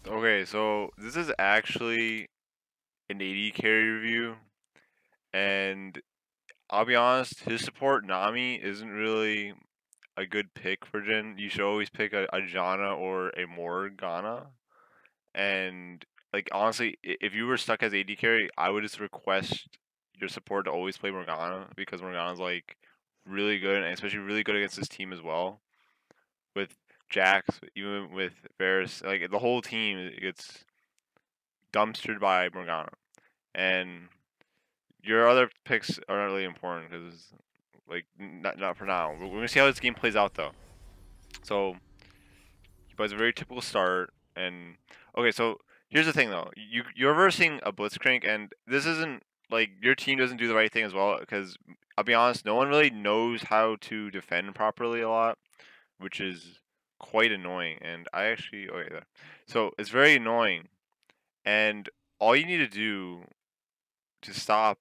Okay, so this is actually an AD carry review, and I'll be honest, his support Nami isn't really a good pick for Jin. You should always pick a Janna or a Morgana. And like honestly, if you were stuck as AD carry, I would just request your support to always play Morgana because Morgana's like really good and especially really good against this team as well. With Jax, even with Varus, like the whole team gets dumpstered by Morgana. And your other picks are not really important because, like, not for now. We're gonna see how this game plays out though. So, but it's a very typical start. And okay, so here's the thing though. You're versing a Blitzcrank, and this isn't like your team doesn't do the right thing as well. Because I'll be honest, no one really knows how to defend properly a lot, which is quite annoying. And I actually okay, so it's very annoying. And all you need to do to stop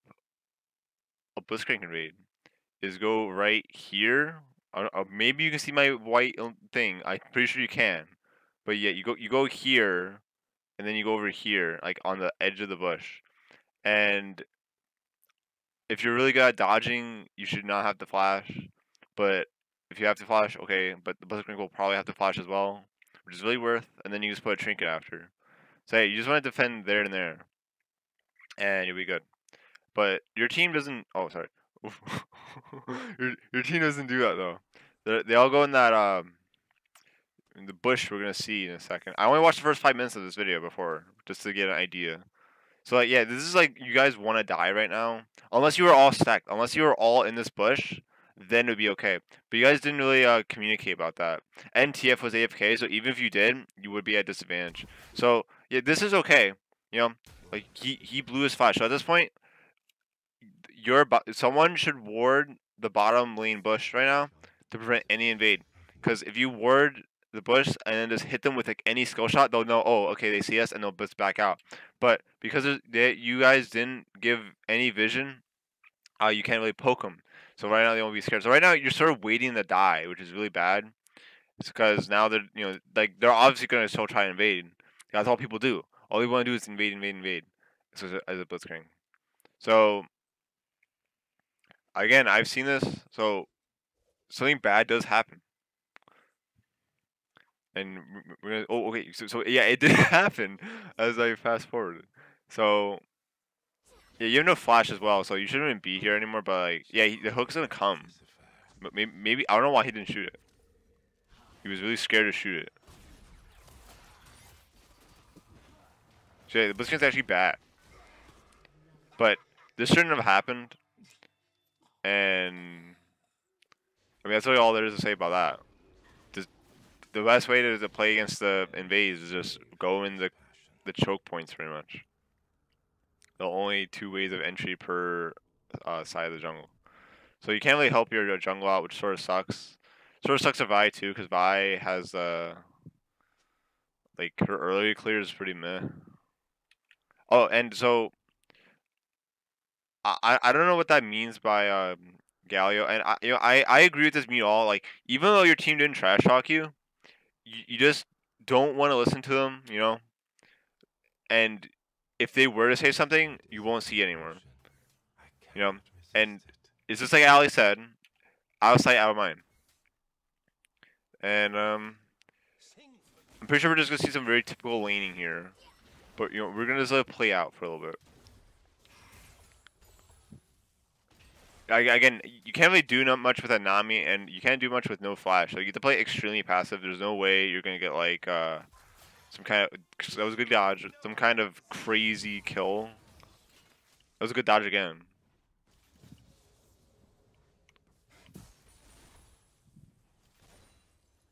a Blitzcrank invade is go right here. Maybe you can see my white thing. I'm pretty sure you can. But yeah, you go here, and then you go over here, like on the edge of the bush. And if you're really good at dodging, you should not have to flash. But if you have to flash, okay. But the Blitzcrank will probably have to flash as well, which is really worth. And then you just put a trinket after. So hey, you just want to defend there and there, and you'll be good. But your team doesn't. Oh, sorry. your team doesn't do that though. They all go in the bush we're gonna see in a second. I only watched the first 5 minutes of this video before just to get an idea. So like yeah, this is like you guys want to die right now. Unless you were all stacked, unless you were all in this bush, then it would be okay. But you guys didn't really communicate about that. And TF was AFK, so even if you did, you would be at disadvantage. So yeah, this is okay. You know, like he blew his flash. So at this point, someone should ward the bottom lane bush right now to prevent any invade. Because if you ward the bush and then just hit them with like any skill shot, they'll know. Oh, okay, they see us and they'll bust back out. But because you guys didn't give any vision, you can't really poke them. So right now they won't be scared. So right now you're sort of waiting to die, which is really bad. It's because now they're like they're obviously gonna still try to invade. That's all people do. All they want to do is invade, invade, invade. So as a blitzcrank. So again, I've seen this. So something bad does happen, and we're gonna. Oh, okay. So yeah, it did happen as I fast forwarded. So yeah, you have no flash as well, so you shouldn't even be here anymore. But like, yeah, the hook's gonna come. But maybe I don't know why he didn't shoot it. He was really scared to shoot it. So yeah, the Blitzcrank's actually bad, but this shouldn't have happened. And I mean, that's really all there is to say about that. The best way to play against the invades is just go in the choke points pretty much. The only two ways of entry per side of the jungle. So you can't really help your jungle out, which sort of sucks. Sort of sucks to Vi too, because Vi has like her early clear is pretty meh. Oh, and so I don't know what that means by Galio, and I agree with this meet all. Like even though your team didn't trash talk you, you just don't want to listen to them, and if they were to say something, you won't see it anymore, you know. And it's just like Ali said, out of sight, out of mind. And I'm pretty sure we're just gonna see some very typical laning here, but we're gonna just let it play out for a little bit. Again, you can't really do not much with a Nami, and you can't do much with no flash. So you have to play extremely passive. There's no way you're gonna get like some kind of that was a good dodge, some kind of crazy kill. That was a good dodge again.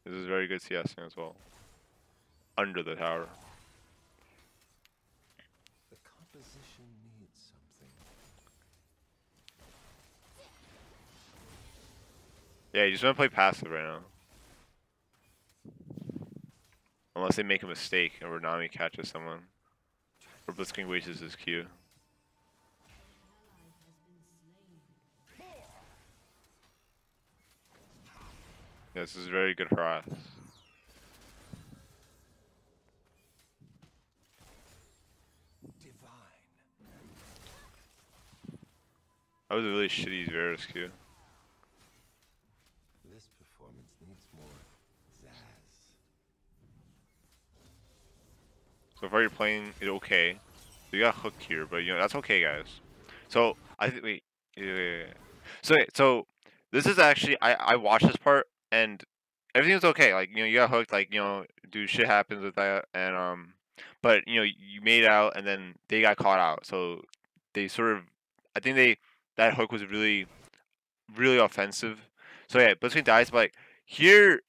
This is very good CS as well. Under the tower. The composition needs something. Yeah, you just want to play passive right now. Unless they make a mistake or Nami catches someone. Or Blitzking wastes his Q. Yeah, this is very good harass. That was a really shitty Varus Q. This performance needs more zazz. So far you're playing it okay. You got hooked here, but that's okay, guys. So I think wait, yeah. So this is actually I watched this part and everything was okay. Like you got hooked. Like dude, shit happens with that, and but you made out, and then they got caught out. So they sort of, I think that hook was really really offensive. So yeah, between dies, but like here,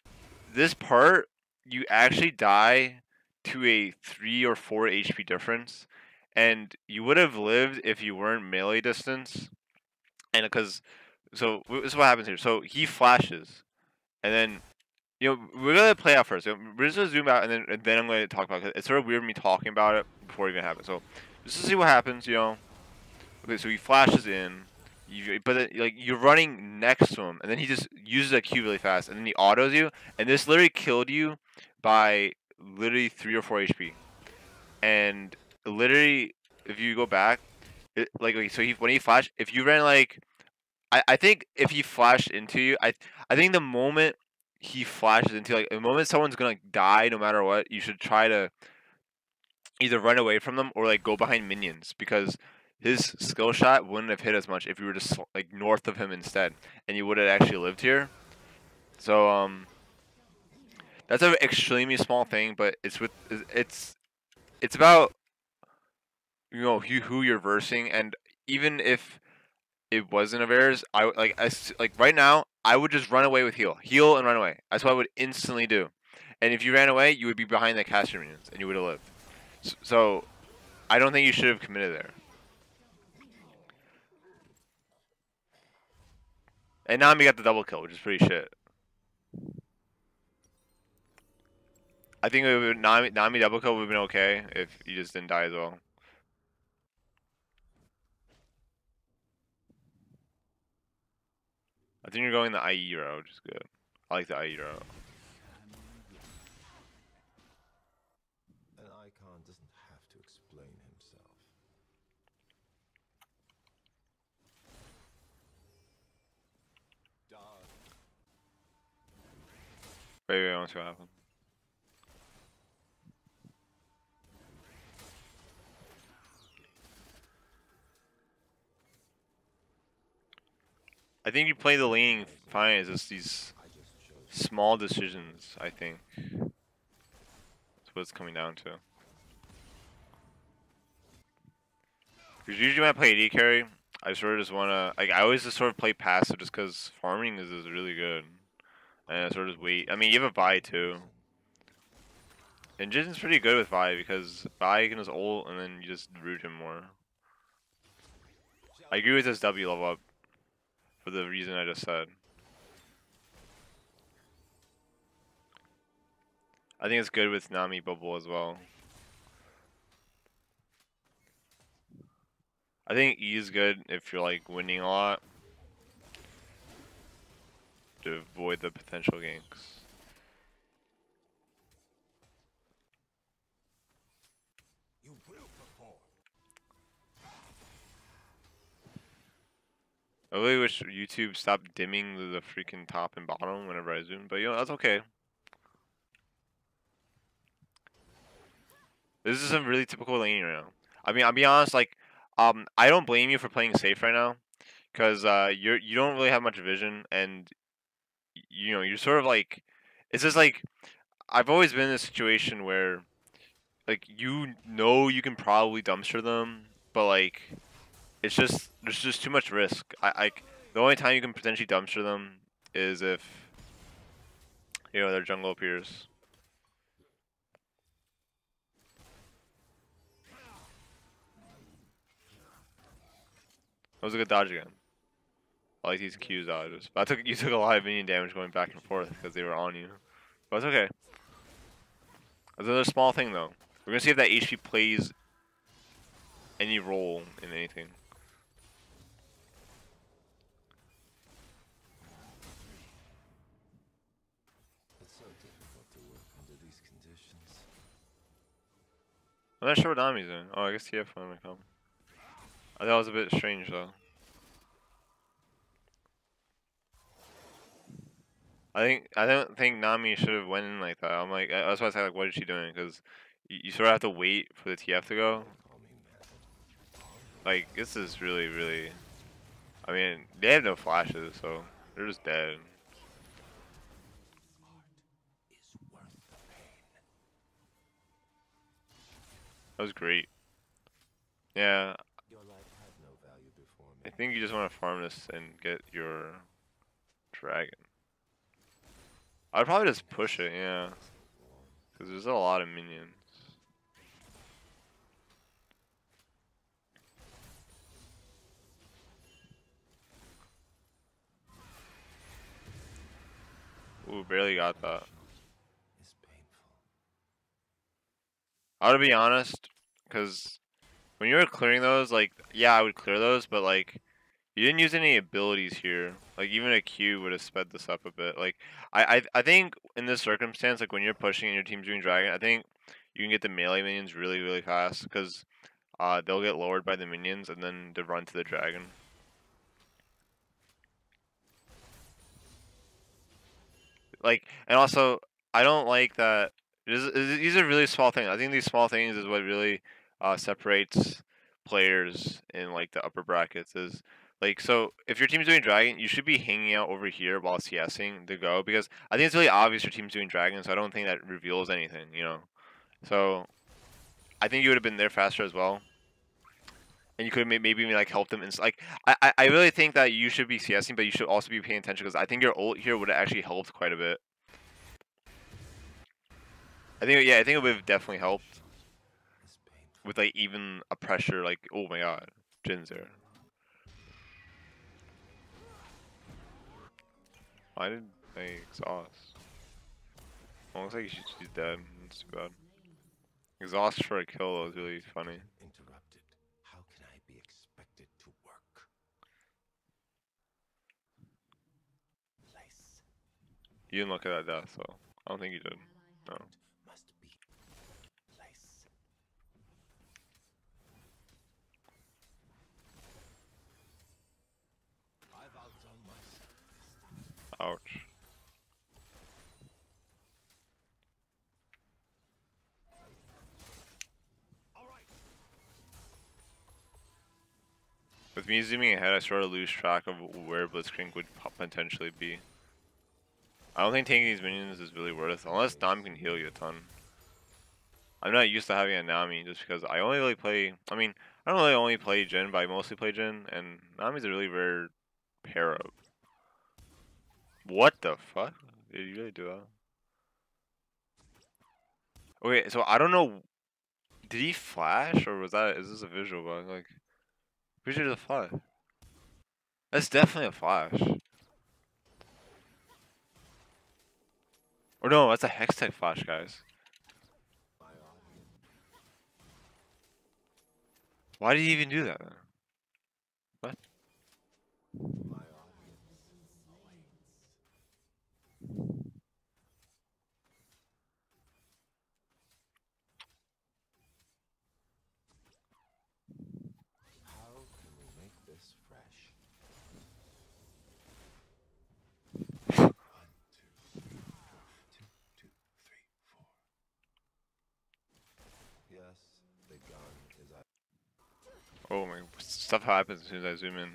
this part you actually die to a 3 or 4 HP difference, and you would have lived if you weren't melee distance. And because this is what happens here. So he flashes, and then we're gonna play out first. We're just gonna zoom out, and then I'm gonna talk about it. It's sort of weird me talking about it before it even happens. So just to see what happens, Okay, so he flashes in, but then, like you're running next to him, and then he just uses a Q really fast, and then he autos you, and this literally killed you by literally 3 or 4 HP. And literally, if you go back, okay, so when he flashed, if you ran like, I think if he flashed into you, I think the moment he flashes into like the moment someone's gonna die, no matter what, you should try to either run away from them or like go behind minions because his skill shot wouldn't have hit as much if you were just like north of him instead, and you would have actually lived here. So that's an extremely small thing, but it's about who you're versing, and even if it wasn't of theirs, like right now I would just run away with heal and run away. That's what I would instantly do. And if you ran away, you would be behind the caster minions and you would have lived. So I don't think you should have committed there. And Nami got the double kill, which is pretty shit. I think Nami double kill would have been okay if you just didn't die as well. I think you're going the IE route, which is good. I like the IE route. An icon doesn't have to explain himself. Wait, I want to see what happens. I think you play the laning fine. It's just these small decisions, I think. That's what it's coming down to. Because usually when I play AD carry, I sort of just want to, like, I always just sort of play passive just because farming is really good. And I sort of just wait. I mean, you have a Vi too. And Jin's pretty good with Vi because Vi can just ult and then you just root him more. I agree with this W level up for the reason I just said. I think it's good with Nami bubble as well. I think E is good if you're like winning a lot to avoid the potential ganks. I really wish YouTube stopped dimming the freaking top and bottom whenever I zoom, but that's okay. This is some really typical laning right now. I mean, I'll be honest, like, I don't blame you for playing safe right now, because you don't really have much vision, and you're sort of like, it's just like, I've always been in a situation where, like, you can probably dumpster them, but like, there's just too much risk. The only time you can potentially dumpster them is if their jungle appears. That was a good dodge again. I like these Q's dodges. But you took a lot of minion damage going back and forth because they were on you. But it's okay. That's another small thing though. We're gonna see if that HP plays any role in anything. It's so difficult to work under these conditions. I'm not sure what Nami's doing. Oh, I guess TF might come. I thought it was a bit strange though. I don't think Nami should have went in like that. I'm like, that's why I say like, what is she doing? Because you sort of have to wait for the TF to go. Call me mad. Like this is really. I mean, they have no flashes, so they're just dead. Art is worth the pain. That was great. Yeah, Your life had no value before I me. think you just want to farm this and get your dragon. I'd probably just push it, yeah, because there's a lot of minions. Ooh, barely got that. Is painful. I would be honest, because when you were clearing those, like, yeah, I would clear those, but like, you didn't use any abilities here. Like, even a Q would have sped this up a bit. Like, I think in this circumstance, like when you're pushing and your team's doing dragon, I think you can get the melee minions really fast, because they'll get lowered by the minions and then they run to the dragon. Like, and also, I don't like that. These are really small things. I think these small things is what really separates players in like the upper brackets. Is like, so if your team's doing dragon, you should be hanging out over here while CSing to go, because I think it's really obvious your team's doing dragon. So I don't think that reveals anything, you know. So I think you would have been there faster as well. And you could maybe even like help them. Like I really think that you should be CSing, but you should also be paying attention, because I think your ult here would have actually helped quite a bit. I think it would have definitely helped Is painful. with like even a pressure. Like, oh my god, Jin's there. Why did I exhaust? Well, looks like she's dead. That's too bad. Exhaust for a kill was really funny. Interrupted. How can I be expected to work? Place. You didn't look at that death, so I don't think you did. No. Must be. Place. I've outdone myself. Ouch. With me zooming ahead, I sort of lose track of where Blitzcrank would potentially be. I don't think taking these minions is really worth it, unless Dom can heal you a ton. I'm not used to having a Nami just because I only really play. I mean, I don't really only play Jhin, but I mostly play Jhin, and Nami's a really rare pair up. What the fuck? Did you really do that? Okay, so I don't know. Did he flash, or is this a visual bug? Like, pretty sure it's a flash. That's definitely a flash. Or no, that's a hex tech flash, guys. My audience. Why did he even do that? What? My audience awaits. How can we make this fresh? 1, 2, 2, 2, 3, 4. Yes, the gun is at. Oh my, stuff happens as soon as I zoom in.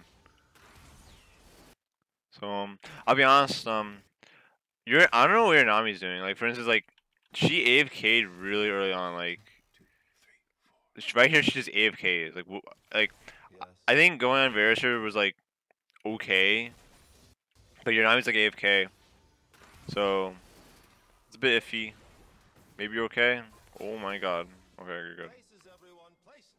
So I'll be honest. I don't know what your Nami's doing. Like, for instance, like she AFK'd really early on. Like, 2, 3, 4. right here, she just AFK'd. Like Yes. I think going on Verisher was like okay, but your Nami's like AFK, so it's a bit iffy. Maybe you're okay. Oh my god. Okay, you're good. Places, everyone, places.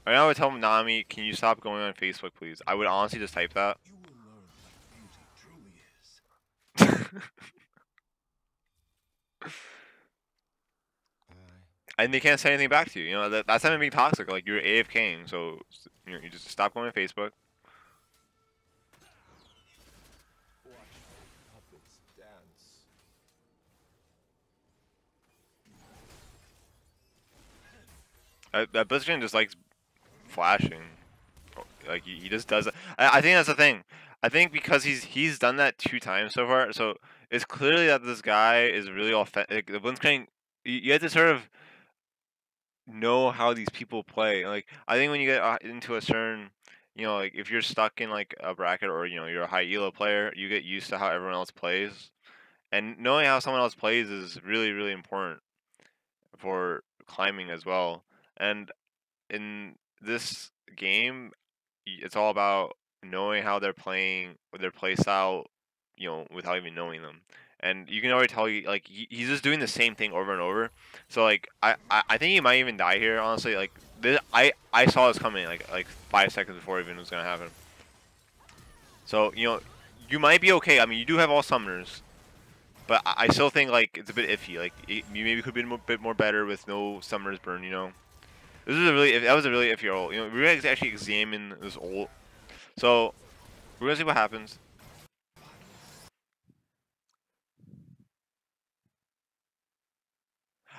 Right now I would tell Nami, can you stop going on Facebook, please? I would honestly just type that. You will learn what beauty truly is. I And they can't say anything back to you. You know, that's not even being toxic. Like, you're AFKing, so you know, you just stop going on Facebook. watch puppets dance. That Blitzcrank just likes flashing. Like, he just does it. I think that's the thing. I think because he's done that 2 times so far, so it's clearly that this guy is really authentic. The Blitzcrank, you have to sort of know how these people play. Like I think when you get into a certain, like if you're stuck in like a bracket or you're a high elo player, you get used to how everyone else plays, and knowing how someone else plays is really really important for climbing as well. And in this game, it's all about knowing how they're playing, their play style, without even knowing them. And you can already tell like he's just doing the same thing over and over. So like I think he might even die here. Honestly, like this, I saw this coming like 5 seconds before it even was gonna happen. So you might be okay. I mean, you do have all summoners, but I still think like it's a bit iffy. Like you maybe could be a bit more better with no summoners burn. This is a really that was a really iffy ult. We're gonna actually examine this ult. So we're gonna see what happens.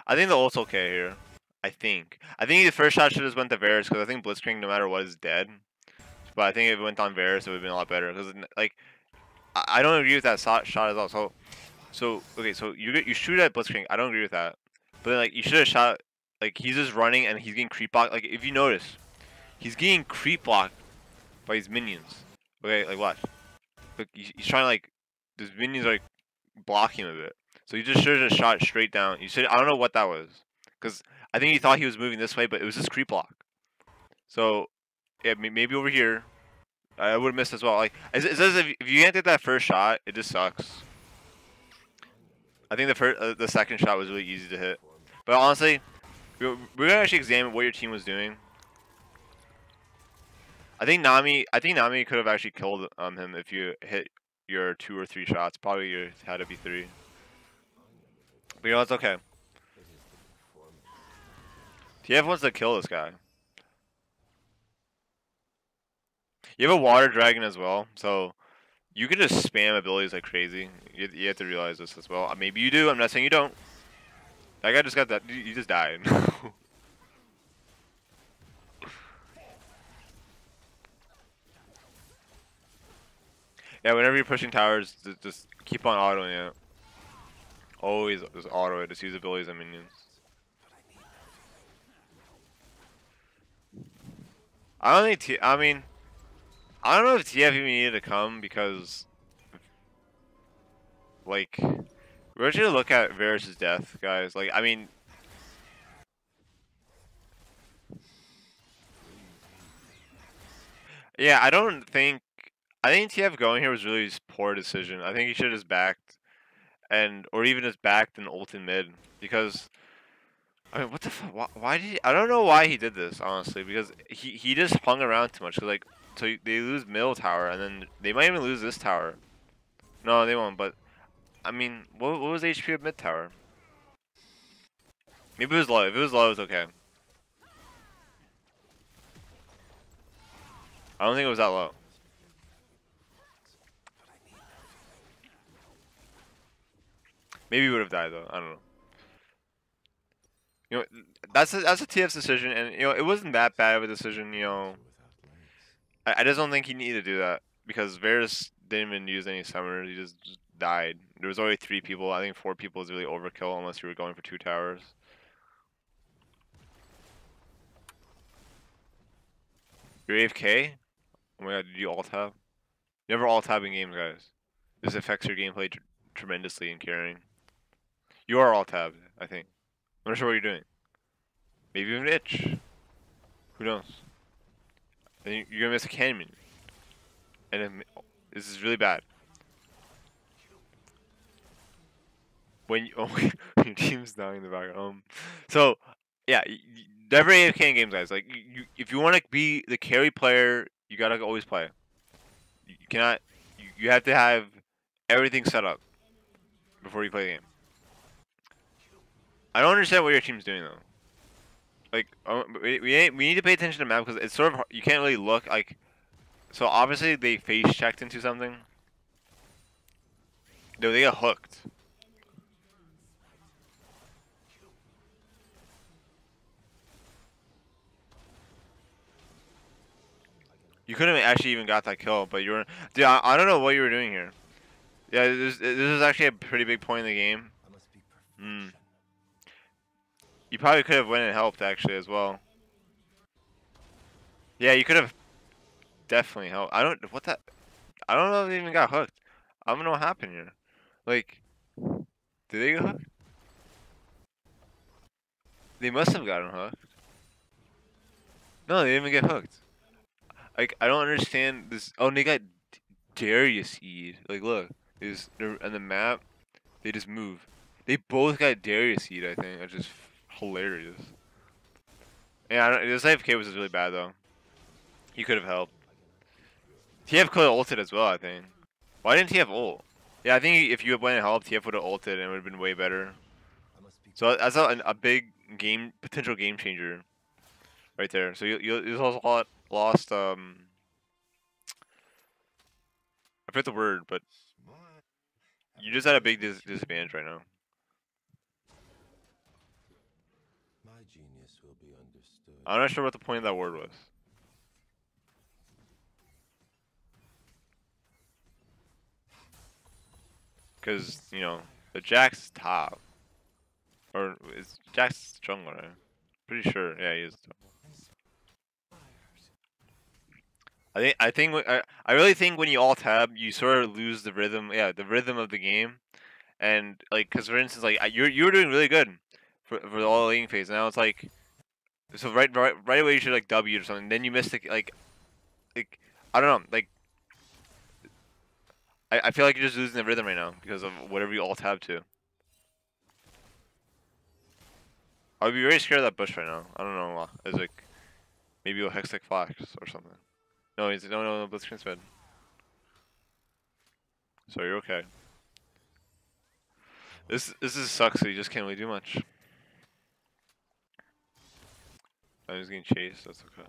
I think the ult's okay here. I think the first shot should have went to Varus because I think Blitzcrank no matter what is dead. But I think if it went on Varus, it would have been a lot better. Because like I don't agree with that shot as well. So okay, so you shoot at Blitzcrank. I don't agree with that. But like you should have shot. Like he's just running and he's getting creep blocked. Like if you notice, he's getting creep blocked by his minions. Okay, like watch. Like he's trying to like his minions are like blocking him a bit. So you just should have shot straight down. You should. I don't know what that was, because I think he thought he was moving this way, but it was just creep block. So yeah, maybe over here, I would have missed as well. Like it says if you can't get that first shot, it just sucks. I think the second shot was really easy to hit, but honestly, we're gonna actually examine what your team was doing. I think Nami could have actually killed him if you hit your 2 or 3 shots. Probably you had to be 3. But it's okay. TF wants to kill this guy. You have a water dragon as well, so you can just spam abilities like crazy. You have to realize this as well. Maybe you do. I'm not saying you don't. That guy just got that. You just died. Yeah, whenever you're pushing towers, just keep on autoing it. Always just auto it. Just use abilities and minions. I don't think I mean, I don't know if TF even needed to come because, like, we're just gonna look at Varus' death, guys. Like, I mean, yeah, I think TF going here was really just poor decision. I think he should have just backed, or even just backed and ult in mid, because I mean, what the fuck? Why did he? I don't know why he did this, honestly, because he just hung around too much. Cause like, so they lose middle tower, and then they might even lose this tower. No, they won't. But I mean, what was HP of mid tower? Maybe it was low. If it was low, it was okay. I don't think it was that low. Maybe he would have died though. I don't know. You know, that's a TF's decision, and it wasn't that bad of a decision. I just don't think he needed to do that because Varus didn't even use any summoners. He just died. There was only 3 people. I think 4 people is really overkill unless you were going for 2 towers. You're AFK? Oh my god, did you alt tab? Never alt tab in games, guys. This affects your gameplay tremendously in carrying. You are alt tabbed, I think. I'm not sure what you're doing. Maybe even itch. Who knows? Then you're gonna miss a cannon. And then, this is really bad. When you, your team's dying in the back. So yeah, never AFK in games, guys. Like if you want to be the carry player, you gotta always play. You cannot. You have to have everything set up before you play the game. I don't understand what your team's doing though. Like we need to pay attention to map because it's sort of you can't really look like. So obviously they face checked into something. No, they got hooked. You couldn't have actually even got that kill, but you were. Dude, I don't know what you were doing here. Yeah, this is actually a pretty big point in the game. I must be Hmm. perfection. You probably could have went and helped actually as well. Yeah, you could have definitely helped. I don't what that. I don't know if they even got hooked. I don't know what happened here. Like, did they get hooked? They must have gotten hooked. No, they didn't even get hooked. Like, I don't understand this. Oh, and they got Darius Eid. Like, look, they're on the map. They just move. They both got Darius Eid. I think that's just hilarious. Yeah, this AFK was just really bad though. He could have helped. TF could have ulted as well. I think. Why didn't TF ult? Yeah, I think if you went and helped, TF would have ulted and it would have been way better. I must be So that's a big potential game changer, right there. So you also lost I forget the word, but smart. you just had a big disadvantage right now. My genius will be understood. I'm not sure what the point of that word was. Because, you know, the Jack's top. Or is Jack's jungler? Right? Pretty sure. Yeah, he is. I really think when you all tab, you sort of lose the rhythm. Yeah, the rhythm of the game. And like, cause for instance, like you were doing really good for the all laning phase. And now it's like, so right away you should like W or something. Then you missed like I don't know. Like I feel like you're just losing the rhythm right now because of whatever you all tab to. I would be very scared of that bush right now. I don't know. It's like maybe a Hextech Flax or something. No, he's no Blitzcrank's bad. So you're okay. This is sucks. So you just can't really do much. I'm just getting chased. That's okay.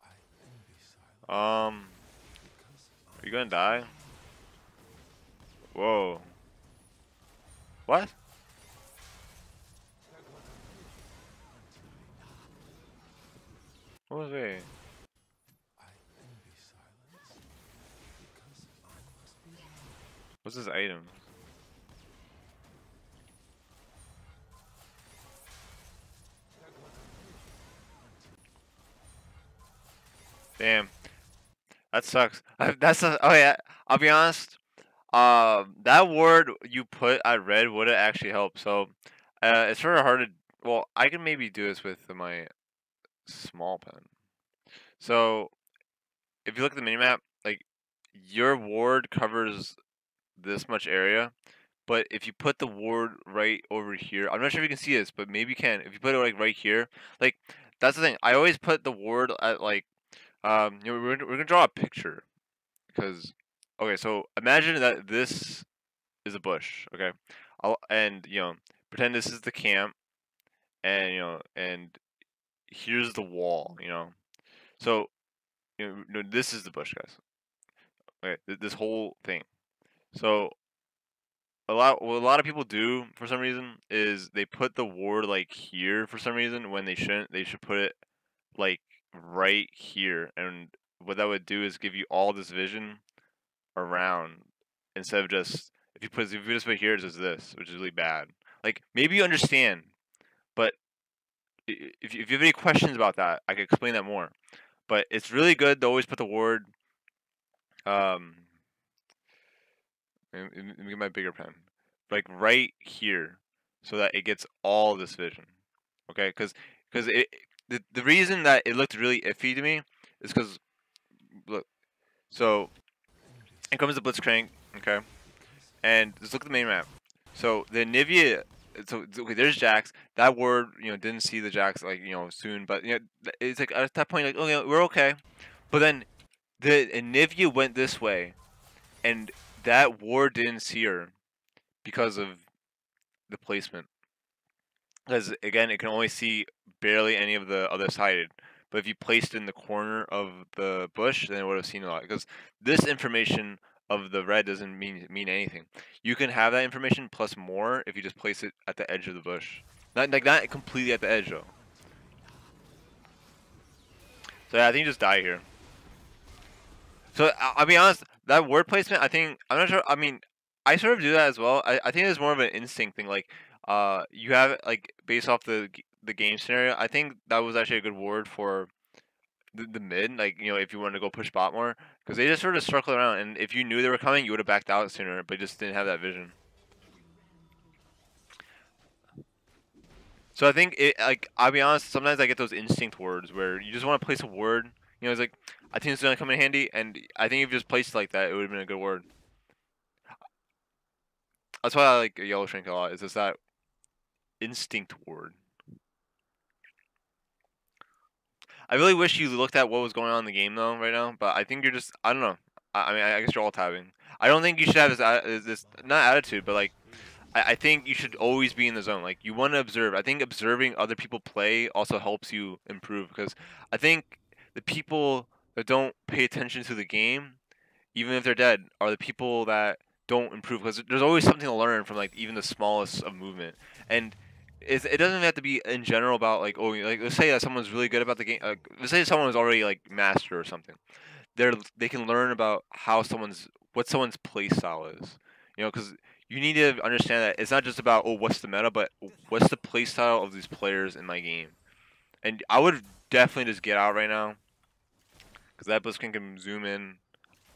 I envy silence because Are you gonna die? Whoa. What? What was it? I envy silence because I must be loud. What's this item? Damn. That sucks. Oh yeah. I'll be honest. That word you put I read would have actually helped. So, it's sort of hard to. Well, I can maybe do this with my small pen. So, if you look at the minimap, like your ward covers this much area, but if you put the ward right over here, I'm not sure if you can see this, but maybe you can. If you put it like right here, like that's the thing. I always put the ward at like we're gonna draw a picture because okay, so imagine that this is a bush, okay, and pretend this is the camp, and and here's the wall, so this is the bush, guys. Okay, this whole thing. So what a lot of people do for some reason is they put the ward like here for some reason when they shouldn't. They should put it like right here, and what that would do is give you all this vision around instead of just if you just put here it's just this, which is really bad. Like maybe you understand, but if you have any questions about that, I can explain that more. But it's really good to always put the ward. Um, let me get my bigger pen, like right here, so that it gets all this vision. Okay, because the reason that it looked really iffy to me is because look, so it comes to Blitzcrank, okay, and just look at the main map. So the Nivea, so okay, there's Jax. That word, didn't see the Jax like soon, but it's like at that point like okay, we're okay. But then the Nivea went this way, and that ward didn't see her because of the placement. Because again, it can only see barely any of the other sided. But if you placed it in the corner of the bush, then it would have seen a lot. Because this information of the red doesn't mean anything. You can have that information plus more if you just place it at the edge of the bush. Not completely at the edge though. So yeah, I think you just die here. So I'll be honest, that word placement, I'm not sure. I mean, I sort of do that as well. I think it's more of an instinct thing. Like, you have it like based off the game scenario. I think that was actually a good word for the mid. Like, if you wanted to go push bot more, because they just sort of circle around, and if you knew they were coming, you would have backed out sooner, but just didn't have that vision. So I think I'll be honest. Sometimes I get those instinct words where you just want to place a word. It's like I think it's gonna come in handy, and I think if you just placed it like that, it would have been a good word. That's why I like Yellow Shrink a lot. Is just that instinct word. I really wish you looked at what was going on in the game though right now, but I think you're just I don't know. I mean I guess you're all tabbing. I don't think you should have this not attitude, but like I think you should always be in the zone. Like you want to observe. I think observing other people play also helps you improve because I think the people that don't pay attention to the game, even if they're dead, are the people that don't improve because there's always something to learn from like even the smallest of movement. And it doesn't have to be in general about like like let's say that someone's really good about the game. Let's say someone is already like master or something. They can learn about what someone's play style is. Because you need to understand that it's not just about what's the meta, but what's the play style of these players in my game. And I would definitely just get out right now because that Blitzcrank can zoom in.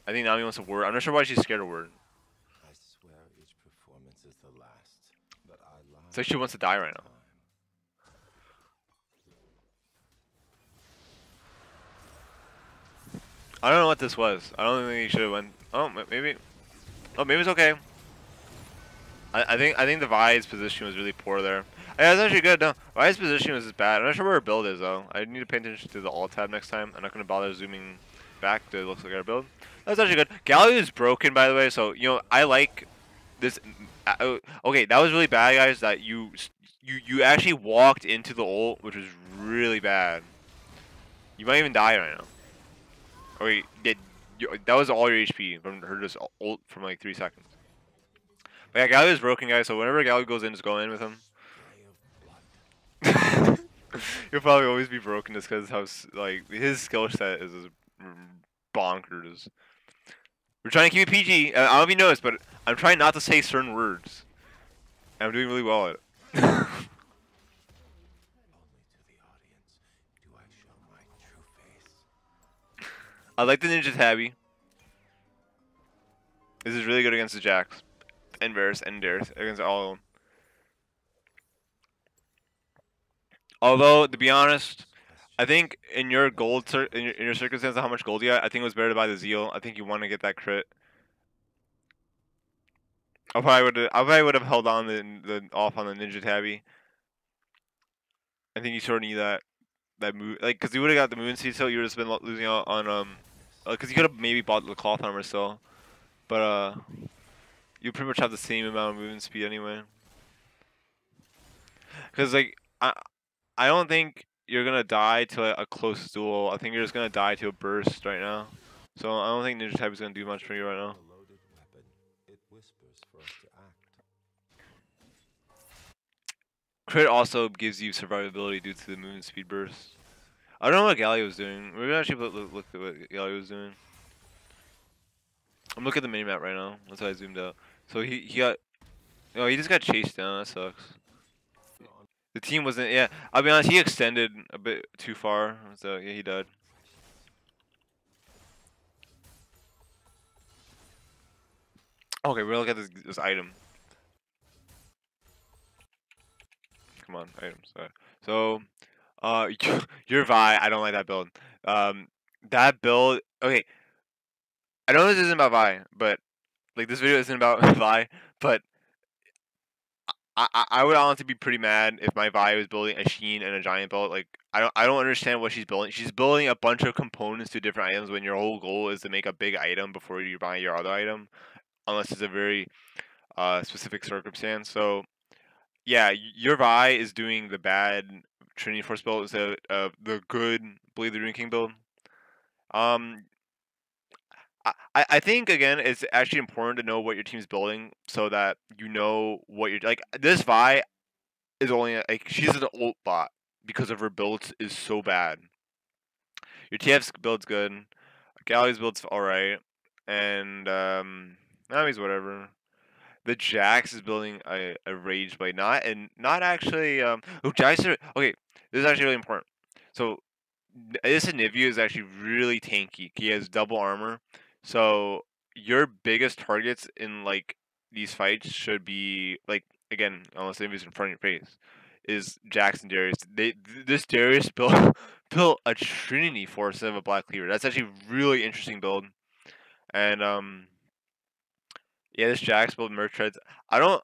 I think Nami wants a word. I'm not sure why she's scared of word. I swear each performance is the last, but I lie. It's like she wants to die right now. I don't know what this was. I don't think he should have went. Oh, maybe. Oh, maybe it's okay. I think the Vi's position was really poor there. Yeah, it's actually good. No, Vi's position was bad. I'm not sure where her build is though. I need to pay attention to the alt tab next time. I'm not gonna bother zooming back to looks like our build. That's actually good. Galio is broken by the way, so I like this. Okay, that was really bad, guys. That you actually walked into the ult, which was really bad. You might even die right now. Okay, that was all your HP from her just ult from like 3 seconds. But yeah, Galio is broken, guys. So whenever Galio goes in, just go in with him. He'll probably always be broken just because how like his skill set is bonkers. We're trying to keep it PG. I don't know if you noticed, but I'm trying not to say certain words. And I'm doing really well at it. Only to the audience do I show my true face. I like the Ninja Tabby. This is really good against the Jacks. And Varus and Dareth. Against all of them. Although, to be honest, I think in your in your circumstance of how much gold you got, I think it was better to buy the Zeal. I think you want to get that crit. I probably would have held on the off on the Ninja Tabby. I think you sort of need that move, like, cause you would have got the Moon Seed, so you would have been losing out on cause you could have maybe bought the cloth armor still, but you pretty much have the same amount of movement speed anyway. Cause like I don't think you're gonna die to a close duel. I think you're just gonna die to a burst right now. So I don't think Ninja Tabby is gonna do much for you right now. A loaded weapon. It whispers for us to act. Crit also gives you survivability due to the movement speed burst. I don't know what Galio was doing. Maybe I should look at what Galio was doing. I'm looking at the minimap right now. That's why I zoomed out. So he got... Oh, he just got chased down. That sucks. The team wasn't... Yeah, I'll be honest. He extended a bit too far. So, yeah, he died. Okay, we're gonna look at this item. Come on, items. So, your Vi, I don't like that build. That build... Okay. I know this isn't about Vi, but... Like, this video isn't about Vi, but... I would honestly be pretty mad if my Vi was building a Sheen and a Giant Belt. Like, I don't understand what she's building. She's building a bunch of components to different items when your whole goal is to make a big item before you buy your other item. Unless it's a very specific circumstance. So, yeah, your Vi is doing the bad Trinity Force build instead of the good Blade the Rune King build. I think again it's actually important to know what your team's building so that you know what you're like. This Vi is only like she's an ult bot because of her builds is so bad. Your TF's build's good, Gally's build's alright, and Nami's whatever. The Jax is building a rage blade, not actually oh Jax okay, this is actually really important. So this Anivia is actually really tanky. He has double armor. So your biggest targets in like these fights should be like again, unless Anivia's in front of your face, is Jax and Darius. This Darius built built a Trinity Force of a Black Cleaver. That's actually a really interesting build. And yeah, this Jax build Merc Treads. I don't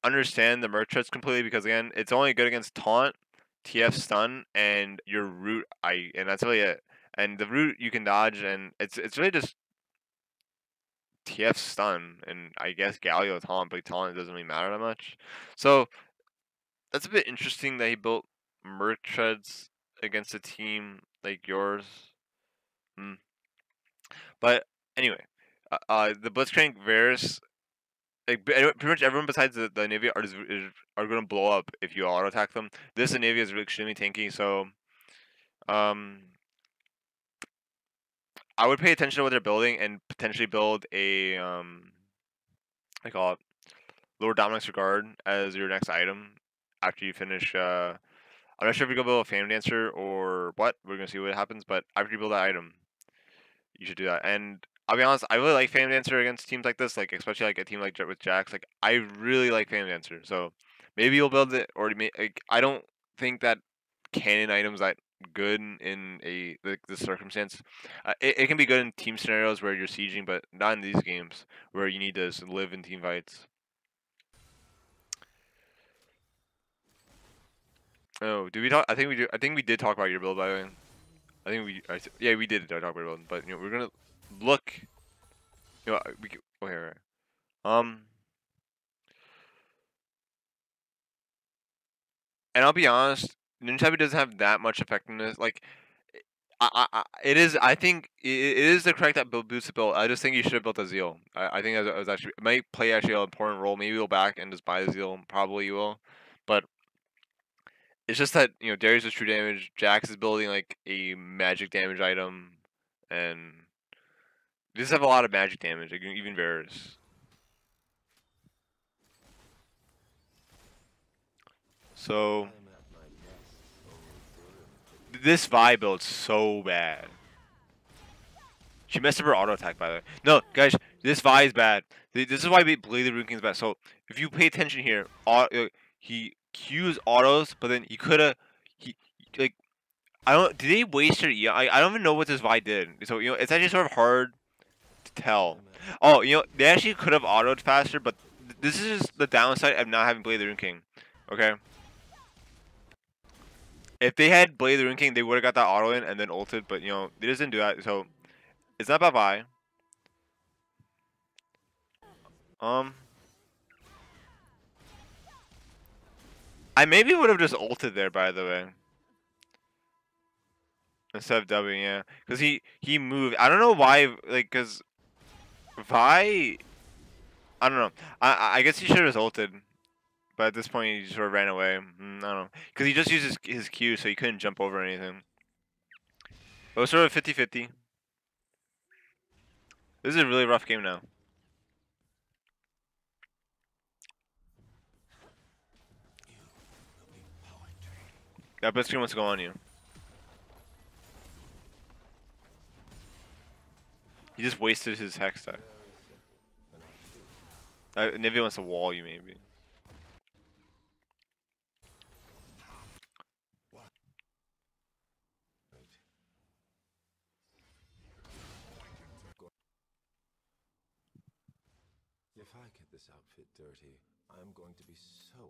understand the Merc Treads completely because again, it's only good against taunt, TF stun, and your root. And that's really it. And the root you can dodge, and it's really just TF stun, and I guess Galio taunt, but taunt doesn't really matter that much. So that's a bit interesting that he built Merc Treads against a team like yours. Hmm. But anyway, the Blitzcrank Varus, like pretty much everyone besides the Navia are going to blow up if you auto attack them. This Navia is extremely tanky, so I would pay attention to what they're building and potentially build a I call it Lord Dominic's Regard as your next item after you finish. I'm not sure if you go build a Phantom Dancer or what. We're gonna see what happens, but after you build that item, you should do that. And I'll be honest, I really like Phantom Dancer against teams like this, like especially like a team like with Jax. Like I really like Phantom Dancer, so maybe you'll build it, or like I don't think that cannon items that good in a like this circumstance. It can be good in team scenarios where you're sieging, but not in these games where you need to live in team fights. Oh, did we talk? I think we do. I think we did talk about your build, by the way. I think yeah, we did talk about your build, but we're gonna look. Okay, right. And I'll be honest, Ninjabi doesn't have that much effectiveness. Like, it is. I think it is the correct that boosts the build. I just think you should have built a Zeal. I think that was actually it might play actually an important role. Maybe you'll back and just buy the Zeal. Probably you will, but it's just that Darius is true damage. Jax is building like a magic damage item, and these have a lot of magic damage. Like, even Varus. So this Vi build's so bad. She messed up her auto attack, by the way. No, guys, this Vi is bad. This is why Blade the Rune King is bad. So if you pay attention here, he Q's autos, but then he coulda like I don't. Did they waste her? Yeah, I don't even know what this Vi did. So it's actually sort of hard to tell. Oh, they actually could have autoed faster, but this is just the downside of not having Blade the Rune King. Okay. If they had Blade the Rune King, they would have got that auto in and then ulted, but they just didn't do that. So it's not about Vi. I maybe would have just ulted there, by the way, instead of W, yeah, because he moved. I don't know why, like, because Vi. I don't know. I guess he should have ulted, but at this point he sort of ran away. I don't know, because he just used his Q, so he couldn't jump over anything. It was sort of 50-50. This is a really rough game now. That Blitzcrank wants to go on you. He just wasted his Hex deck. Nivea wants to wall you, maybe. If I get this outfit dirty, I'm going to be so annoyed.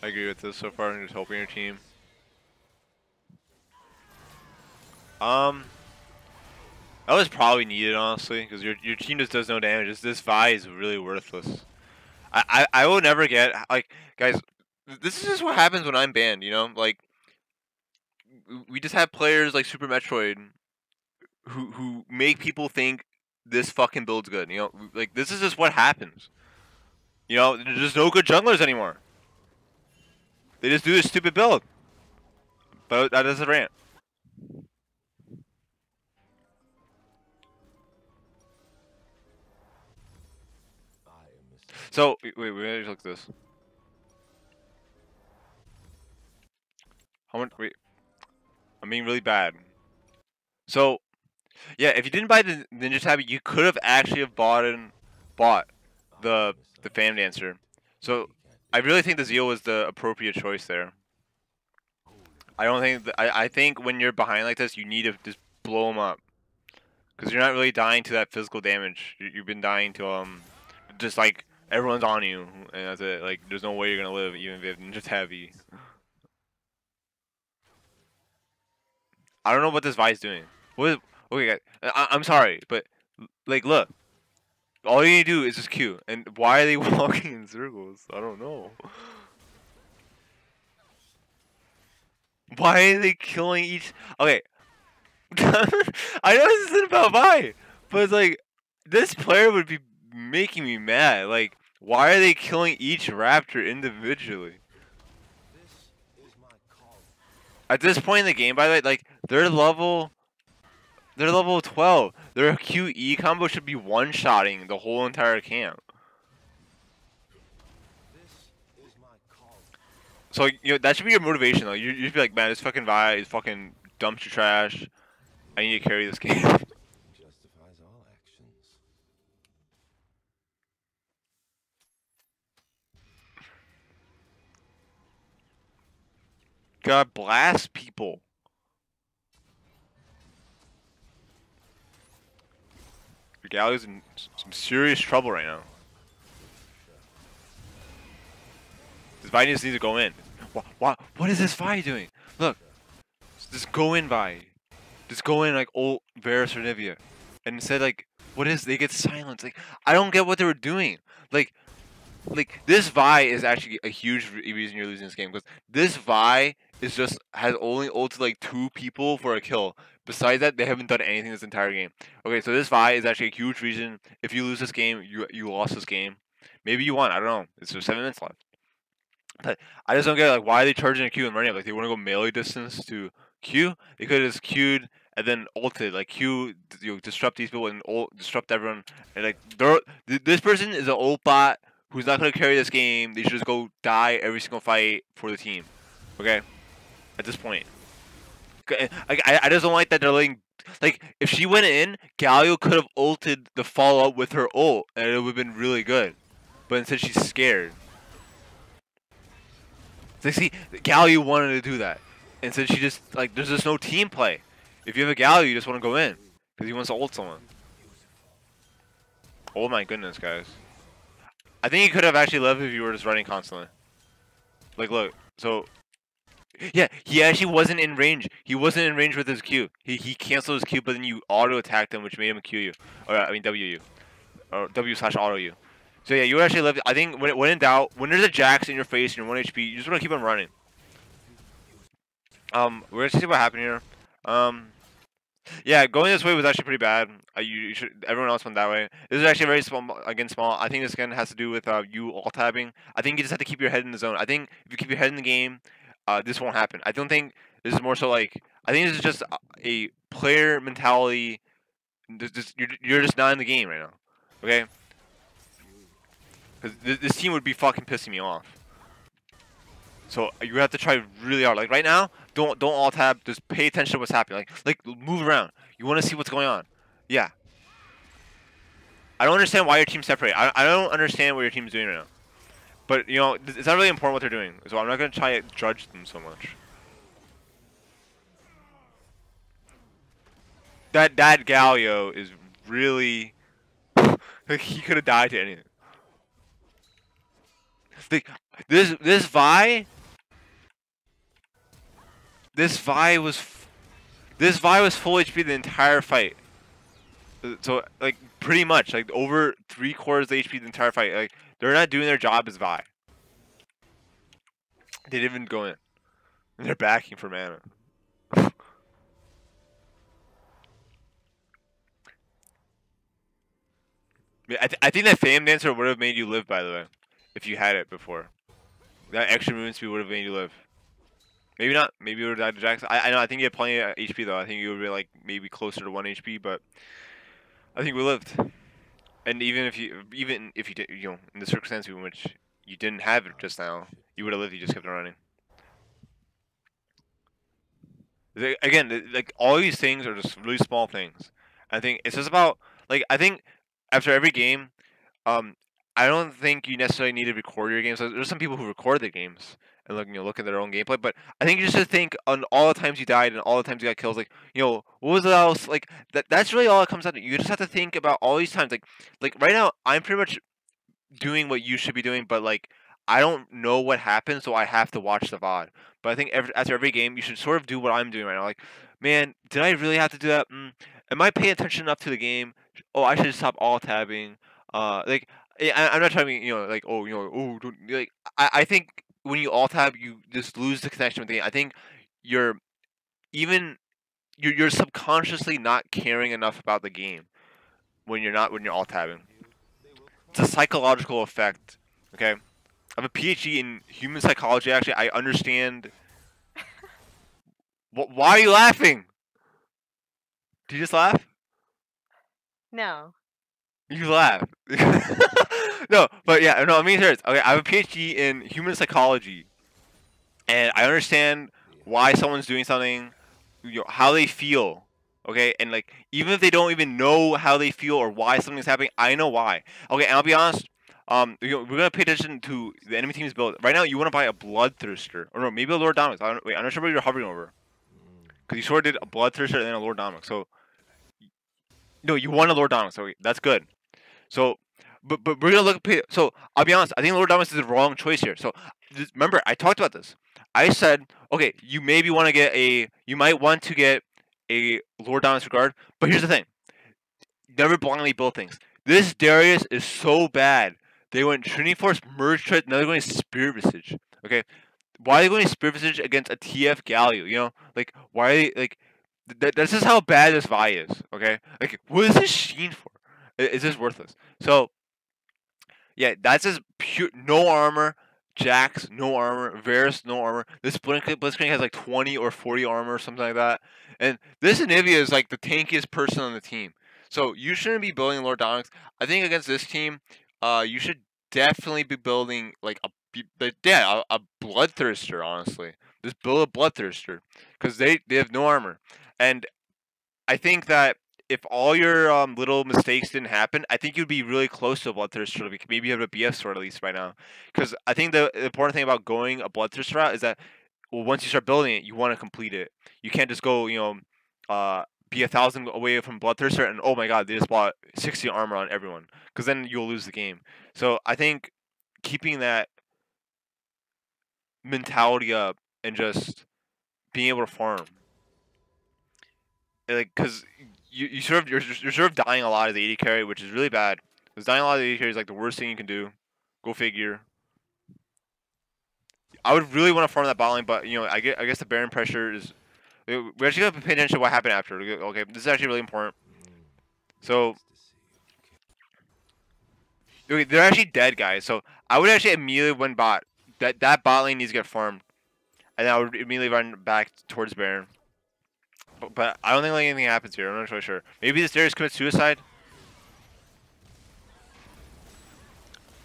I agree with this so far. I'm just helping your team. That was probably needed, honestly, because your team just does no damage. This Vi is really worthless. I will never get, like, guys, this is just what happens when I'm banned, like we just have players like Super Metroid who make people think this fucking build's good. You know, like this is just what happens. You know, there's just no good junglers anymore. They just do this stupid build. But that is a rant. So wait, let me look at this. How much? Wait, I'm being really bad. So yeah, if you didn't buy the Ninja Tab, you could have actually have bought the Fan Dancer. So I really think the Zeal was the appropriate choice there. I don't think I think when you're behind like this, you need to just blow them up, because you're not really dying to that physical damage. You've been dying to just like everyone's on you, and that's it. Like there's no way you're gonna live even if you have Ninja Tabby. I don't know what this Vi's doing. Okay, guys, I'm sorry, but like look, all you need to do is just Q. And why are they walking in circles? I don't know. Why are they killing each? Okay, I know this isn't about Vi, but it's like this player would be making me mad. Like, why are they killing each raptor individually? At this point in the game, by the way, like they're level 12. Their QE combo should be one-shotting the whole entire camp. So you know that should be your motivation though. You should be like, man, this fucking Vi is fucking dumpster trash. I need to carry this game. Justifies all actions. God blast people. Your Galio's in some serious trouble right now. This Vi just needs to go in. What is this Vi doing? Look, just go in, Vi. Just go in like old Varus or Nivea. And instead, like, what is, they get silenced. Like, I don't get what they were doing. Like this Vi is actually a huge reason you're losing this game, because this Vi is just has only ulted like 2 people for a kill. Besides that, they haven't done anything this entire game. Okay, so this Vi is actually a huge reason if you lose this game, you lost this game. Maybe you won. I don't know. It's just 7 minutes left. But I just don't get like why are they charging a Q and running up? Like they want to go melee distance to Q. They could have just Q'd and then ulted. Like Q, you know, disrupt these people and disrupt everyone. And like this person is an ult bot who's not gonna carry this game. They should just go die every single fight for the team. Okay, at this point, I just don't like that they're letting. Like if she went in, Galio could have ulted the follow up with her ult, and it would have been really good. But instead, she's scared. Like, see, Galio wanted to do that. Instead, she just, like, there's just no team play. If you have a Galio, you just want to go in. Because he wants to ult someone. Oh my goodness, guys. I think he could have actually left if you were just running constantly. Like, look. So, yeah, he actually wasn't in range. He wasn't in range with his Q. He canceled his Q, but then you auto-attacked him, which made him Q you. Or, I mean, W you. Or W/auto you. So yeah, you actually left. I think when in doubt, when there's a Jax in your face and you're 1 HP, you just want to keep on running. We're gonna see what happened here. Yeah, going this way was actually pretty bad. Everyone else went that way. This is actually very small, again small. I think this again has to do with you alt-tabbing. I think you just have to keep your head in the zone. I think if you keep your head in the game, this won't happen. I don't think this is more so like, I think this is just a player mentality. You're just not in the game right now. Okay. Because this team would be fucking pissing me off. So you have to try really hard. Like right now, don't alt tab. Just pay attention to what's happening. Like move around. You want to see what's going on. Yeah. I don't understand why your team's separate. I don't understand what your team's doing right now. But you know, it's not really important what they're doing. So I'm not gonna try to judge them so much. That Galio is really like he could have died to anything. Like this Vi was full HP the entire fight. So like pretty much like over 3/4 of the HP the entire fight. Like they're not doing their job as Vi. They didn't even go in. And they're backing for mana. I think that Fame Dancer would have made you live, by the way, if you had it before. That extra movement speed would have made you live. Maybe not. Maybe you would have died to Jax. I know. I think you had plenty of HP though. I think you would be like maybe closer to 1 HP, but I think we lived. And even if you did, in the circumstance in which you didn't have it just now, you would have lived. You just kept on running. Again, like all these things are just really small things. I think it's just about like I think after every game, um, I don't think you necessarily need to record your games. There's some people who record their games and look at their own gameplay, but I think you just have to think on all the times you died and all the times you got kills. Like what was else like that's really all it comes down to. You just have to think about all these times. Like right now, I'm pretty much doing what you should be doing, but like I don't know what happened, so I have to watch the VOD. But I think after every game, you should sort of do what I'm doing right now. Like, man, did I really have to do that? Am I paying attention enough to the game? Oh, I should stop all tabbing. Like I'm not trying to be, like don't, like I think when you all tab, you just lose the connection with the game. I think you're even you're subconsciously not caring enough about the game when you're all tabbing. It's a psychological effect. Okay, I have a PhD in human psychology. Actually, I understand. Why are you laughing? Did you just laugh? No. You laugh. No, but yeah, no, I mean serious. Okay, I have a PhD in human psychology, and I understand why someone's doing something, how they feel. Okay, and like even if they don't even know how they feel or why something's happening, I know why. Okay, and I'll be honest. We're gonna pay attention to the enemy team's build. Right now, you want to buy a Bloodthirster, or no, maybe a Lord Dominus. Wait, I'm not sure what you're hovering over, because you sort of did a Bloodthirster and then a Lord Dominus. So no, you want a Lord Dominus. So that's good. So, but we're gonna look at. So I'll be honest. I think Lord Dominus is the wrong choice here. So remember, I talked about this. I said, okay, you maybe want to get you might want to get a Lord Dominus Regard. But here's the thing: never blindly build things. This Darius is so bad. They went Trinity Force, Merge Tread, now they're going Spirit Visage. Okay, why are they going Spirit Visage against a TF Galio? Like why are they like? This is how bad this Vi is. Okay, like what is this Sheen for? It's just worthless. So yeah, that's just pure no armor. Jax, no armor. Varus, no armor. This Blitzcrank has like 20 or 40 armor or something like that. And this Anivia is like the tankiest person on the team. So you shouldn't be building Lord Dominix. I think against this team, you should definitely be building like a Bloodthirster. Honestly, just build a Bloodthirster because they have no armor. And I think that if all your little mistakes didn't happen, I think you'd be really close to a Bloodthirster. Maybe you have a BF sword at least by now. Because I think the important thing about going a Bloodthirster route is that once you start building it, you want to complete it. You can't just go, be 1,000 away from Bloodthirster and oh my god, they just bought 60 armor on everyone. Because then you'll lose the game. So I think keeping that mentality up and just being able to farm, like, because you're sort of dying a lot as the AD carry, which is really bad. Because dying a lot of the AD carry is like the worst thing you can do. Go figure. I would really want to farm that bot lane, but I guess the Baron pressure is. We actually have to pay attention to what happened after. Okay, this is actually really important. So, okay, they're actually dead, guys. So I would actually immediately win bot. That bot lane needs to get farmed, and I would immediately run back towards Baron. But I don't think like anything happens here. I'm not really sure. Maybe this Darius commits suicide.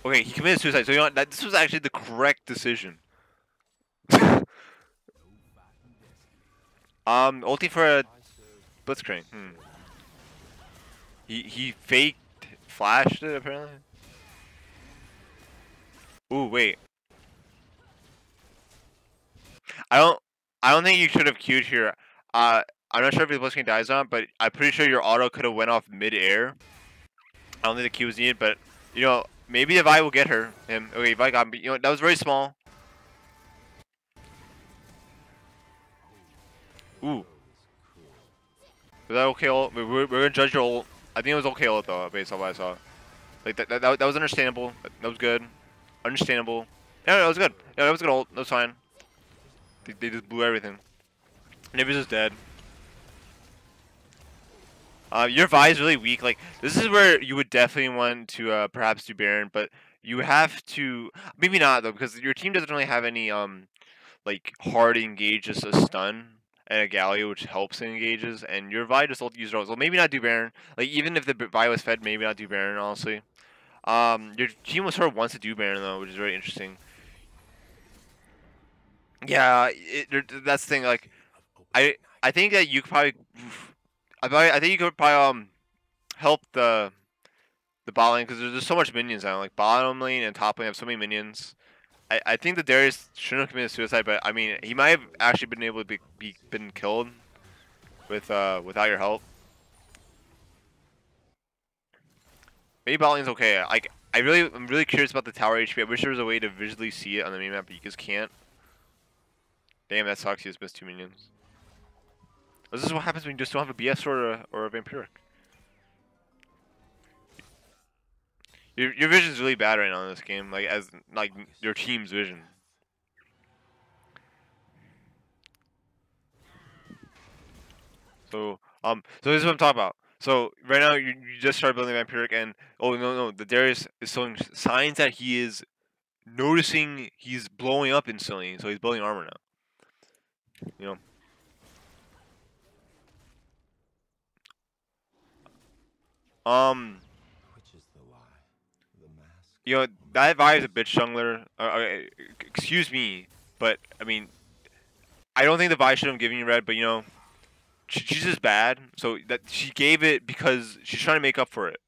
Okay, he committed suicide. So this was actually the correct decision. Ulti for a Blitzcrank. He faked, flashed it apparently. Ooh, wait. I don't think you should have queued here. I'm not sure if the Blitzcrank dies on, but I'm pretty sure your auto could have went off mid-air. I don't think the Q was needed, but maybe the Vi will get him. Okay, Vi got him. That was very small. Ooh. Was that okay ult? We're gonna judge your ult. I think it was okay ult though, based on what I saw. Like that was understandable. That was good. Understandable. Yeah, that was good. Yeah, that was good ult. That was fine. They just blew everything. Navi's is dead. Your Vi is really weak. Like this is where you would definitely want to perhaps do Baron, but you have to maybe not though because your team doesn't really have any like hard engages a stun and a Galio which helps in engages, and your Vi just ult use rolls. Well, maybe not do Baron. Like even if the Vi was fed, maybe not do Baron. Honestly, your team was sort of wants to do Baron though, which is very interesting. Yeah, that's the thing. Like I think that you could probably I think you could probably help the bot lane because there's just so much minions now. Like bottom lane and top lane have so many minions. I think that Darius shouldn't have committed suicide, but I mean he might have actually been able to been killed with without your help. Maybe bot lane's okay. Like I'm really curious about the tower HP. I wish there was a way to visually see it on the minimap, but you just can't. Damn, that sucks. You just missed 2 minions. This is what happens when you just don't have a BS or a Vampiric. Your vision's really bad right now in this game, like as like your team's vision. So this is what I'm talking about. So right now you just started building Vampiric, and oh no, the Darius is showing signs that he is noticing he's blowing up instantly, so he's building armor now. You know. Which is the lie? The mask? You know that Vi is a bitch jungler. Excuse me, but I mean, I don't think the Vi should have given you red, but you know. She's just bad, so that she gave it because she's trying to make up for it.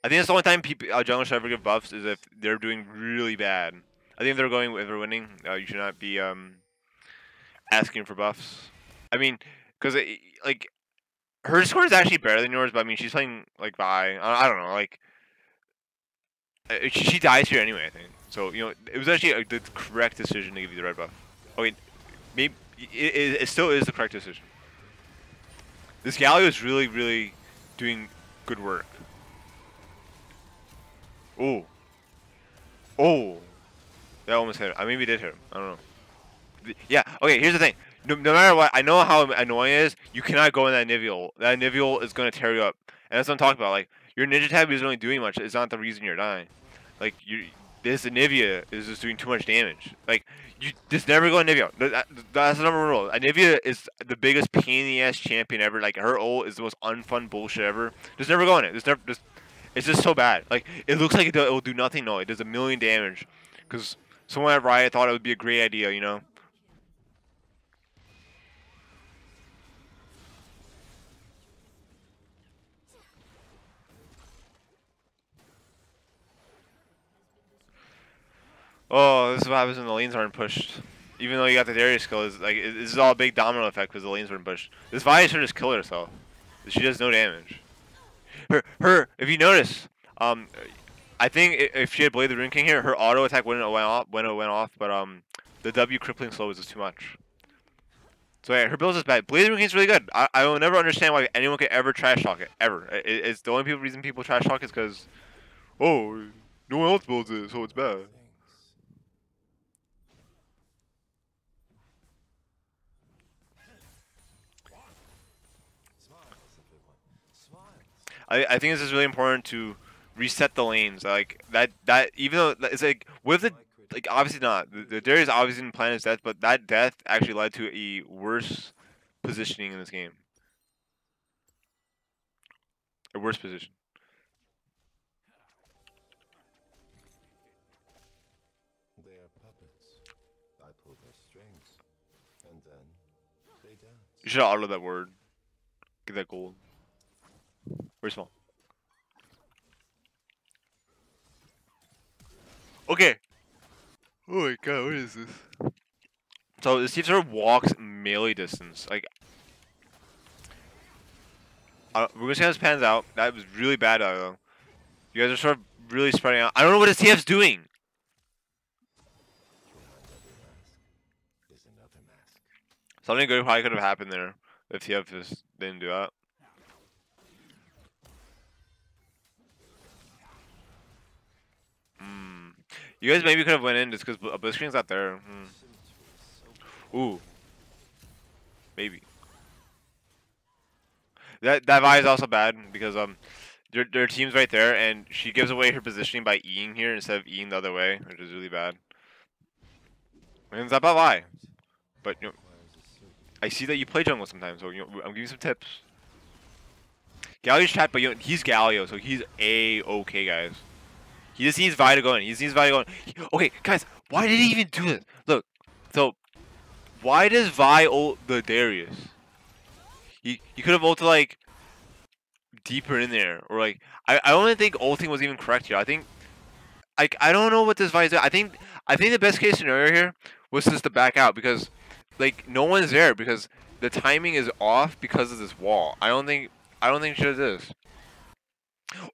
I think that's the only time people junglers should ever give buffs is if they're doing really bad. I think if they're winning, you should not be asking for buffs. I mean, because like her score is actually better than yours, but I mean she's playing like Vi. I don't know, like she dies here anyway. I think so. You know, it was actually the correct decision to give you the red buff. Okay, maybe it still is the correct decision. This Galio is really doing good work. Oh. Oh. That almost hit him. I maybe did hit him. I don't know. Yeah, okay, here's the thing. No matter what, I know how annoying it is. You cannot go in that Niveal. That Niveal is going to tear you up. And that's what I'm talking about. Like, your Ninja Tab isn't really doing much. It's not the reason you're dying. Like, this Anivia is just doing too much damage. Like, you just never go Anivia. That's the number one rule. Anivia is the biggest pain in the ass champion ever. Like, her ult is the most unfun bullshit ever. Just never go in it. It's just so bad. Like, it looks like it will do nothing. No, it does 1,000,000 damage. Because someone at Riot thought it would be a great idea, you know? Oh, this is what happens when the lanes aren't pushed. Even though you got the Darius skill, this is all a big domino effect because the lanes weren't pushed. This Vi should just kill herself. She does no damage. If you notice, I think if she had Blade the Rune King here, her auto attack wouldn't have went off, but the W crippling slow was just too much. So yeah, her build is bad. Blade the Rune King is really good. I will never understand why anyone could ever trash talk it ever. It's the only reason people trash talk is because, oh, no one else builds it, so it's bad. I think this is really important to reset the lanes. Like that even though it's like with the like obviously not the Darius obviously didn't plan his death, but that death actually led to a worse positioning in this game. A worse position. They are puppets. I pull their strings, and then they dance. You should auto that word. Get that gold. Very small. Okay. Oh my god, what is this? So this team sort of walks melee distance. Like, we're gonna see how this pans out. That was really bad though. You guys are sort of really spreading out. I don't know what his TF's doing. Behind every mask is another mask. Something good probably could have happened there if TF just didn't do that. You guys maybe could have went in just because Blitzkrieg's not there. Ooh. Maybe. That Vi is also bad because their team's right there, and she gives away her positioning by Eing here instead of Eing the other way, which is really bad. And it's not about Vi, but you know, requires a certain I see that you play jungle sometimes, so you know, I'm giving you some tips. Galio's chat, but you know, he's Galio, so he's A-okay, guys. He just needs Vi to go in. He just needs Vi to go in. Okay, guys, why did he even do this? Look, so why does Vi ult the Darius? He could have ulted like deeper in there, or like I don't even think ulting was even correct here. I think I don't know what this Vi is doing. I think the best case scenario here was just to back out because like no one's there because the timing is off because of this wall. I don't think she does this.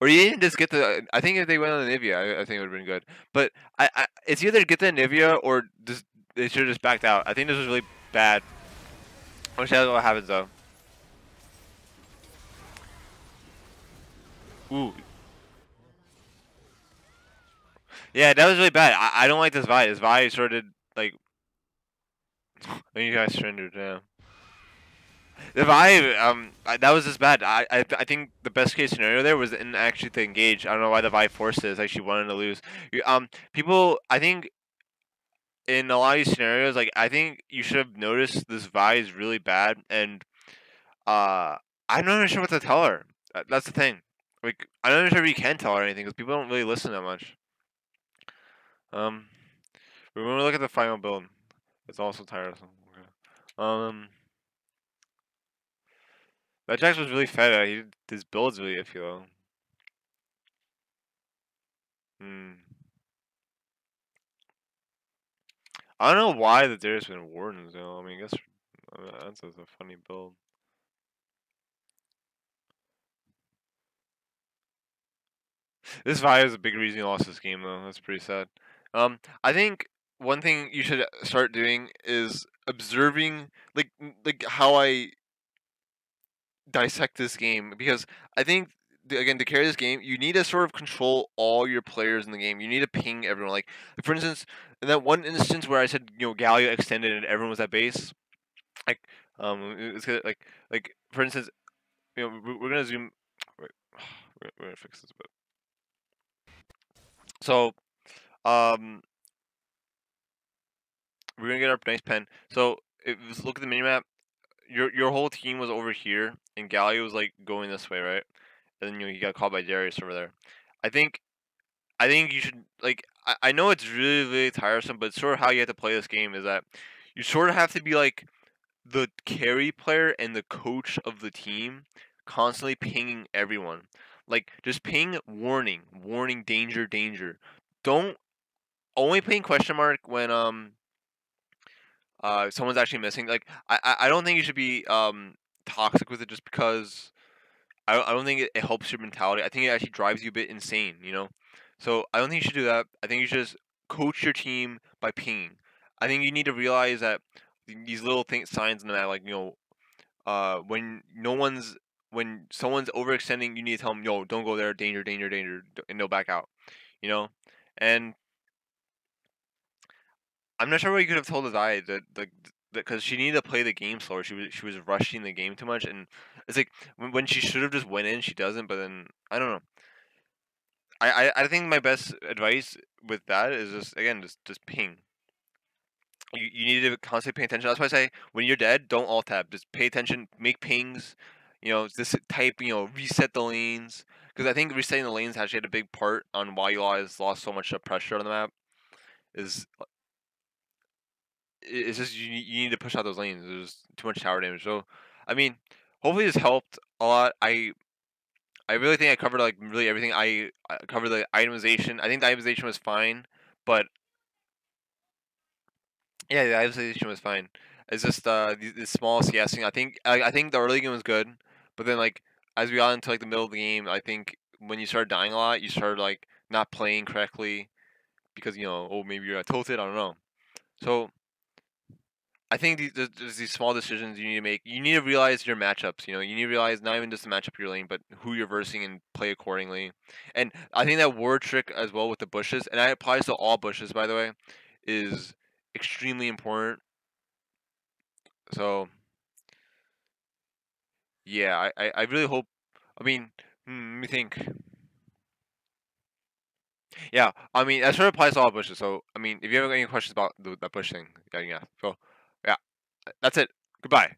Or you didn't just get the. I think if they went on the Nivea, I think it would have been good. But it's either get the Nivea or just they should have just backed out. I think this was really bad. I wish that's what happens though. Ooh, yeah, that was really bad. I don't like this Vi. This Vi sort of like. I think you guys surrendered. Yeah. The Vi, that was just bad. I think the best case scenario there was in actually to engage. I don't know why the Vi forced this. Actually wanted to lose. People. I think in a lot of these scenarios, like I think you should have noticed this Vi is really bad, and I'm not even sure what to tell her. That's the thing. Like I'm not even sure if you can tell her anything because people don't really listen that much. Um, we're gonna look at the final build. It's also tiresome. Okay. That Jax was really fed. His build's really iffy though. Hmm. I don't know why the Darius been Wardens though. I mean, I guess that's a funny build. This Vi is a big reason you lost this game though. That's pretty sad. I think one thing you should start doing is observing like how I dissect this game because I think again to carry this game you need to sort of control all your players in the game. You need to ping everyone. Like for instance, in that one instance where I said you know Galio extended and everyone was at base, like like for instance, you know we're gonna zoom. Wait, we're gonna fix this a bit. So um we're gonna get our nice pen. So if you look at the minimap, your whole team was over here, and Galio was like going this way, right? And then you know, he got caught by Darius over there. I think I think you should like I know it's really tiresome, but sort of how you have to play this game is that you sort of have to be like the carry player and the coach of the team, constantly pinging everyone. Like just ping warning, warning, danger, danger. Don't only ping question mark when someone's actually missing. Like I don't think you should be toxic with it just because I don't think it helps your mentality. I think it actually drives you a bit insane, you know? So I don't think you should do that. I think you should just coach your team by pinging. I think you need to realize that these little signs in the map, like, you know, when when someone's overextending, you need to tell them, yo, don't go there, danger, danger, danger, and they'll back out, you know? And I'm not sure what you could have told Azai that because she needed to play the game slower. She was rushing the game too much, and it's like when she should have just went in, she doesn't. But then I don't know. I think my best advice with that is just again just ping. You need to constantly pay attention. That's why I say when you're dead, don't alt tab. Just pay attention, make pings. You know, just type. You know, reset the lanes because I think resetting the lanes actually had a big part on why you guys lost so much pressure on the map. Is it's just you need to push out those lanes. There's too much tower damage. So, I mean, hopefully this helped a lot. I really think I covered like really everything. I covered the itemization. I think the itemization was fine, but yeah, the itemization was fine. It's just the small CS thing. I think the early game was good, but then like as we got into like the middle of the game, I think when you started dying a lot, you started like not playing correctly because you know oh maybe you're tilted. I don't know. So I think there's these small decisions you need to make. You need to realize your matchups. You know, you need to realize not even just the matchup you're lane, but who you're versing and play accordingly. And I think that word trick as well with the bushes, and that applies to all bushes, by the way, is extremely important. So Yeah, I really hope. I mean, let me think. Yeah, I mean, that sort of applies to all bushes. So, I mean, if you have any questions about that bush thing, yeah. So, yeah, that's it. Goodbye.